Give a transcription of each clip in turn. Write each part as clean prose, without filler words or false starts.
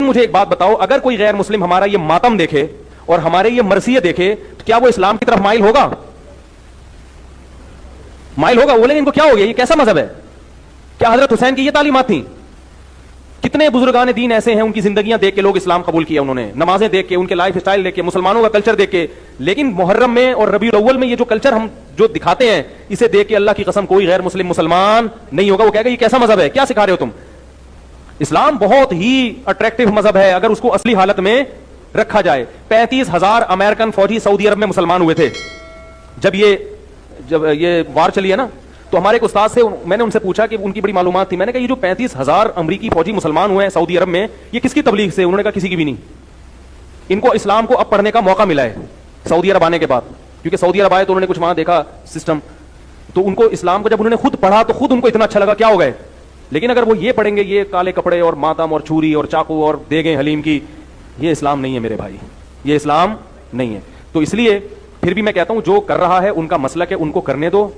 مجھے ایک بات بتاؤ, اگر کوئی غیر مسلم ہمارا یہ ماتم دیکھے اور ہمارے یہ مرثیے دیکھے تو کیا وہ اسلام کی طرف مائل ہوگا؟ مائل ہوگا؟ بولیں گے ان کو کیا ہو گیا, یہ کیسا مذہب ہے؟ کیا حضرت حسین کی یہ تعلیمات تھیں؟ کتنے بزرگان دین ایسے ہیں ان کی زندگیاں دیکھ کے لوگ اسلام قبول کیا, انہوں نے نمازیں دیکھ کے, ان کے لائف سٹائل دیکھ کے, مسلمانوں کا کلچر دیکھ کے. لیکن محرم میں اور ربیع الاول میں یہ جو کلچر ہم جو دکھاتے ہیں, اسے دیکھ کے اللہ کی قسم کوئی غیر مسلم مسلمان نہیں ہوگا. وہ کہے گا یہ کیسا مذہب ہے, کیا سکھا رہے ہو تم؟ اسلام بہت ہی اٹریکٹیو مذہب ہے اگر اس کو اصلی حالت میں رکھا جائے. 35,000 امریکن فوجی سعودی عرب میں مسلمان ہوئے تھے جب یہ وار چلی ہے نا. تو ہمارے ایک استاد سے میں نے ان سے پوچھا کہ ان کی بڑی معلومات تھی. میں نے کہا یہ جو 35,000 امریکی فوجی مسلمان ہوئے ہیں سعودی عرب میں, یہ کس کی تبلیغ سے؟ انہوں نے کہا کسی کی بھی نہیں. ان کو اسلام کو اب پڑھنے کا موقع ملا ہے سعودی عرب آنے کے بعد, کیونکہ سعودی عرب آئے تو انہوں نے کچھ وہاں دیکھا سسٹم, تو ان کو اسلام کو جب انہوں نے خود پڑھا تو خود ان کو اتنا اچھا لگا, کیا ہو گئے. لیکن اگر وہ یہ پڑھیں گے یہ کالے کپڑے اور ماتم اور چھری اور چاقو اور دیگیں حلیم کی, یہ اسلام نہیں ہے میرے بھائی, یہ اسلام نہیں ہے. تو اس لیے پھر بھی میں کہتا ہوں جو کر رہا ہے ان کا مسلک ہے, ان کو کرنے دو.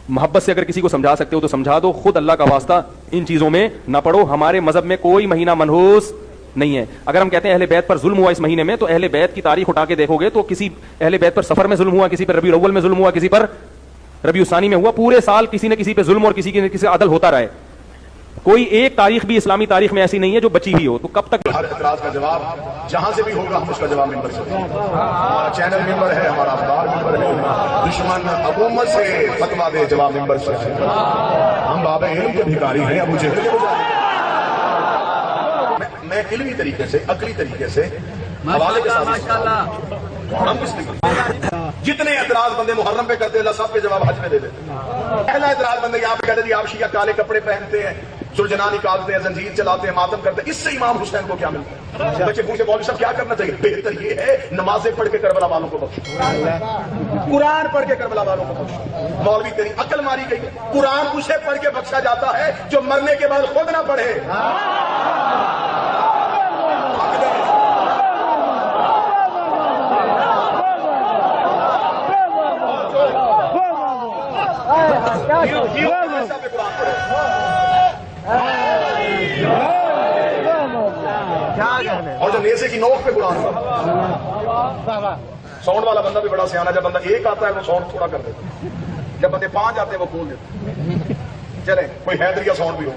محبت سے اگر کسی کو سمجھا سکتے ہو تو سمجھا دو, خود اللہ کا واسطہ ان چیزوں میں نہ پڑو. ہمارے مذہب میں کوئی مہینہ منحوس نہیں ہے. اگر ہم کہتے ہیں اہل بیت پر ظلم ہوا اس مہینے میں, تو اہل بیت کی تاریخ اٹھا کے دیکھو گے تو کسی اہل بیت پر سفر میں ظلم ہوا, کسی پر ربیع الاول میں ظلم ہوا, کسی پر ربیع الثانی میں ہوا. پورے سال کسی نہ کسی پہ ظلم اور کسی نے کسی عدل ہوتا رہے. کوئی ایک تاریخ بھی اسلامی تاریخ میں ایسی نہیں ہے جو بچی ہوئی ہو. تو کب تک ہر اعتراض کا جواب جہاں سے بھی ہوگا ہم اس کا جواب ممبر سے دیں گے. ہمارا چینل ممبر ہے, ہمارا افطار ممبر ہے. دشمن حکومت سے فتوا دے, جواب ممبر سے. ہم باب علم کے بھکاری ہیں. ابو جہل میں علمی طریقے سے, عقلی طریقے سے حوالے کے ساتھ ہم کس لیے جتنے اعتراض بندے محرم پہ کرتے اللہ سب کے جواب حج میں دے دیتے. پہلا اعتراض بندے یہاں پہ کہتے ہیں آپ شیعہ کالے کپڑے پہنتے ہیں, سلجنا نکالتے ہیں, زنجیر چلاتے ہیں, ماتم کرتے ہیں, اس سے امام حسین کو کیا ملتا ہے؟ بچے پوچھے مولوی صاحب کیا کرنا چاہیے؟ بہتر یہ ہے نمازیں پڑھ کے کربلا والوں کو بخشو, قرآن پڑھ کے کربلا والوں کو بخشو. مولوی تیری عقل ماری گئی, قرآن اسے پڑھ کے بخشا جاتا ہے جو مرنے کے بعد خود نہ پڑھے. اور جو نیزے کی نوک پہ قرآن ساؤنڈ والا بندہ بھی بڑا سیانا, جب بندہ ایک آتا ہے وہ ساؤنڈ تھوڑا کر دیتا, جب بندے 5 آتے ہیں وہ کھول دیتے. چلیں کوئی حیدریہ ساؤنڈ بھی ہو.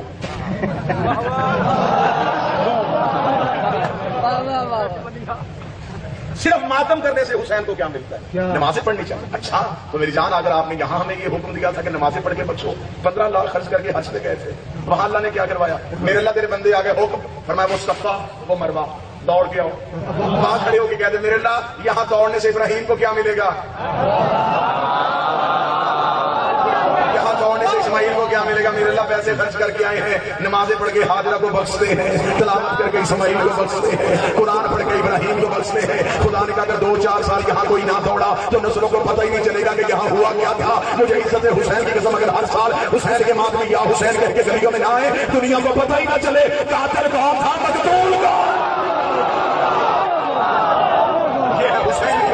صرف ماتم کرنے سے حسین کو کیا ملتا ہے؟ نمازیں پڑھنی چاہیے. اچھا تو میری جان, اگر آپ نے یہاں ہمیں یہ حکم دیا تھا کہ نمازیں پڑھ کے بخشو, 15 لاکھ خرچ کر کے حج پہ گئے تھے, وہاں اللہ نے کیا کروایا؟ میرے اللہ تیرے بندے آ گئے, حکم فرمایا وہ صفا وہ مروہ دوڑ کے آؤ. وہاں کھڑے ہو کے کہتے میرے اللہ یہاں دوڑنے سے ابراہیم کو کیا ملے گا, یہاں دوڑنے سے اسماعیل کو کیا ملے گا. میرے اللہ پیسے خرچ کر کے آئے ہیں, نمازیں پڑھ کے حاجرہ کو بخشتے ہیں, تلاوت کر کے اسماعیل کو بخشتے ہیں, قرآن پڑھ کے ابراہیم کو بخشتے ہیں. خدا نے کہا اگر 2-4 سال یہاں کوئی نہ دوڑا تو نسلوں کو پتہ ہی نہیں چلے گا کہ یہاں ہوا کیا تھا. مجھے عزت حسین کی قسم, اگر ہر سال حسین کے ماتم یا حسین کہہ کے گلیوں میں نہ آئے, دنیا کو پتہ ہی نہ چلے قاتل کون تھا, مقتول کون. یہ ہے حسین کی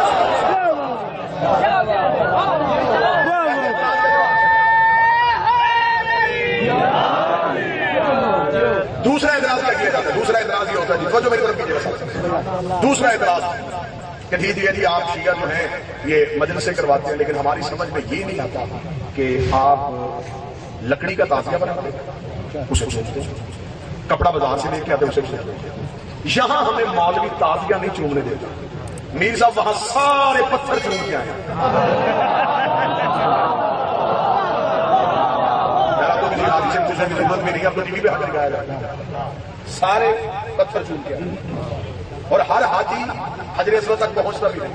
دوسرا اعتراض کیا کیا جاتا ہے. دوسرا اعتراض یہ ہوتا ہے, جو میری طرف کیجیے. دوسرا اعتراض کہ جی آپ شیعہ جو ہیں یہ مجلسیں کرواتے ہیں, لیکن ہماری سمجھ میں یہ نہیں آتا کہ آپ لکڑی کا تعزیہ بناتے ہیں, اسے کپڑا بازار سے لے کے آتے ہیں, اسے یہاں ہمیں مولوی تعزیہ نہیں چومنے دیتا. میر صاحب وہاں سارے پتھر چوم کے آئے ہیں. ضرورت بھی نہیں, اب تو ٹی وی پہ ہٹ گیا جاتا, سارے پتھر چون کے اور ہر حاجی حجر اسود تک پہنچتا بھی نہیں.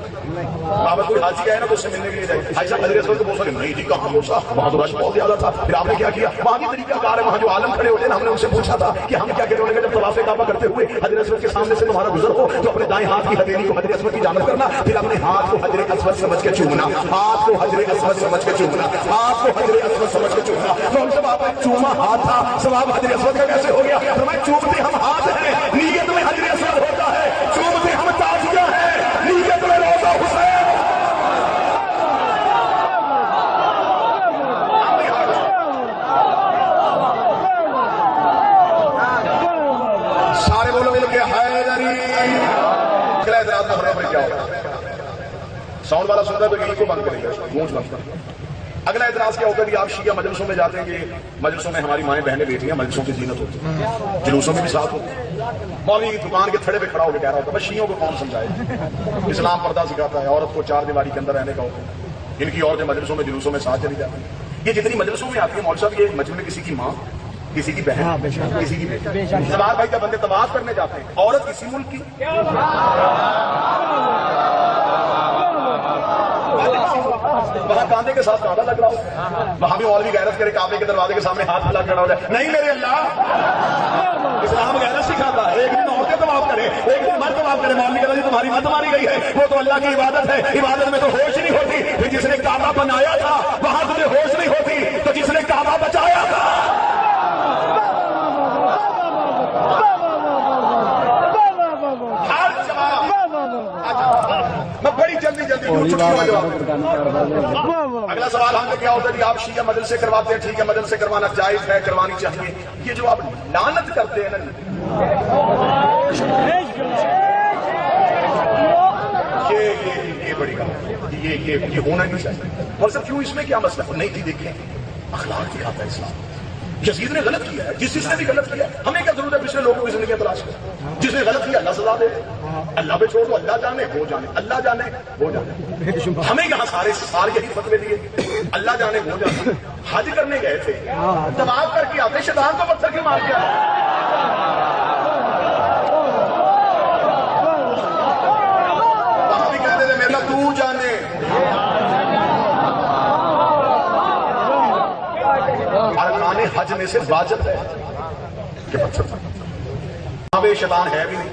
بابا کوئی حاجی آئے نا تو اس سے ملنے کے لیے جائے, حاجی صاحب حجر اسود کو پہنچ سکے نہیں جی کہاں پہنچا, وہاں تو رش بہت زیادہ تھا. پھر آپ نے کیا کیا, وہاں کی طریقہ کار ہے, وہاں جو عالم کھڑے ہوتے ہیں ہم نے ان سے پوچھا تھا کہ ہم کیا کہتے ہیں, جب طواف کعبہ کرتے ہوئے حجر اسود کے سامنے سے تمہارا گزر ہو تو اپنے دائیں ہاتھ کی ہتھیلی کو حجر اسود کی جانب کرنا, پھر اپنے ہاتھ کو حجر اسود سمجھ کے چومنا, ہاتھ کو حجر اسود سمجھ کے چومنا, ہاتھ کو حجر اسود سمجھ کے چومنا. تو جب آپ چوما ہاتھ تھا ثواب حجر اسود کا کیسے ہو گیا؟ فرمایا چومتے ہم ہاتھ ہیں, نیت میں حجر اسود ہوتا ہے, چومتے ہم تعزیہ ہے, نیت میں روزہ حسین. سارے بولو مل کے اگلا اعتراض میں ہونے پر کیا ہوگا؟ ساؤنڈ والا سنتا ہے تو یہی کو بند کرے گا، گونج بند کر۔ اگلا اعتراض کیا ہوگا کہ آپ شیعہ مجلسوں میں جاتے ہیں کہ مجلسوں میں ہماری مائیں بہنیں بیٹھی ہیں، مجلسوں کی زینت ہوتی ہے، جلوسوں میں بھی ساتھ ہوتی ہے۔ مولوی کی دکان کے تھڑے پہ کھڑا ہو کے کہہ رہا ہوتا ہے بس شیعوں کو کون سمجھائے، اسلام پردہ سکھاتا ہے، عورت کو 4 دیواری کے اندر رہنے کا ہوتا ہے، ان کی عورتیں مجلسوں میں جلوسوں میں ساتھ چلی جاتی ہیں۔ یہ جتنی مجلسوں میں آتی ہے مولوی صاحب، یہ مجلس میں کسی کی ماں، کسی کی بہن، کسی کی بیٹی۔ سوال بھائی جب بندے طواف کرنے جاتے ہیں، عورت کسی ملک کی، وہاں کاندھے کے ساتھ کعبہ لگ رہا ہو، وہاں بھی مولوی غیرت کرے کعبے کے دروازے کے سامنے ہاتھ ملا کھڑا ہو جائے، نہیں میرے اللہ، اسلام غیرت سکھاتا ہے۔ ایک دن عورتیں طواف کرے، ایک دن مرد طواف کرے، مولوی کہتا ہے تمہاری مت ماری گئی ہے، وہ تو اللہ کی عبادت ہے، عبادت میں تو ہوش نہیں ہوتی۔ پھر جس نے کعبہ بنایا تھا وہاں تمہیں ہوش نہیں ہوتی، تو جس نے کعبہ بچایا تھا میں بڑی جلدی اگلا سوال ہم سے کیا ہوتا ہے کہ آپ شیعہ مدل سے کرواتے ہیں، ٹھیک ہے مدل سے کروانا جائز ہے، کروانی چاہیے۔ یہ جو آپ لعنت کرتے ہیں نا، یہ بڑی بات، یہ ہونا نہیں چاہیے۔ اور سر کیوں، اس میں کیا مسئلہ ہے؟ نہیں تھی، دیکھیں اخلاق دکھاتا ہے اسلام۔ یزید نے غلط کیا ہے، جس نے بھی غلط کیا، ہمیں کیا ضرورت ہے پچھلے لوگوں کی زندگی تلاش کریں؟ جس نے غلط کیا اللہ سزا دے، اللہ پہ چھوڑ دو، اللہ جانے وہ جانے، اللہ جانے وہ جانے۔ ہمیں یہاں سارے یہی فتوے دیے، اللہ جانے وہ جانے۔ حج کرنے گئے تھے، طواف کر کے آتے، شیطان کو پتھر کیوں مار کے آئے؟ وہاں بھی کہتے تھے میرا تو جانے۔ ارکان حج میں سے واجب ہے کہ پتھر، وہاں پہ شیطان ہے بھی نہیں،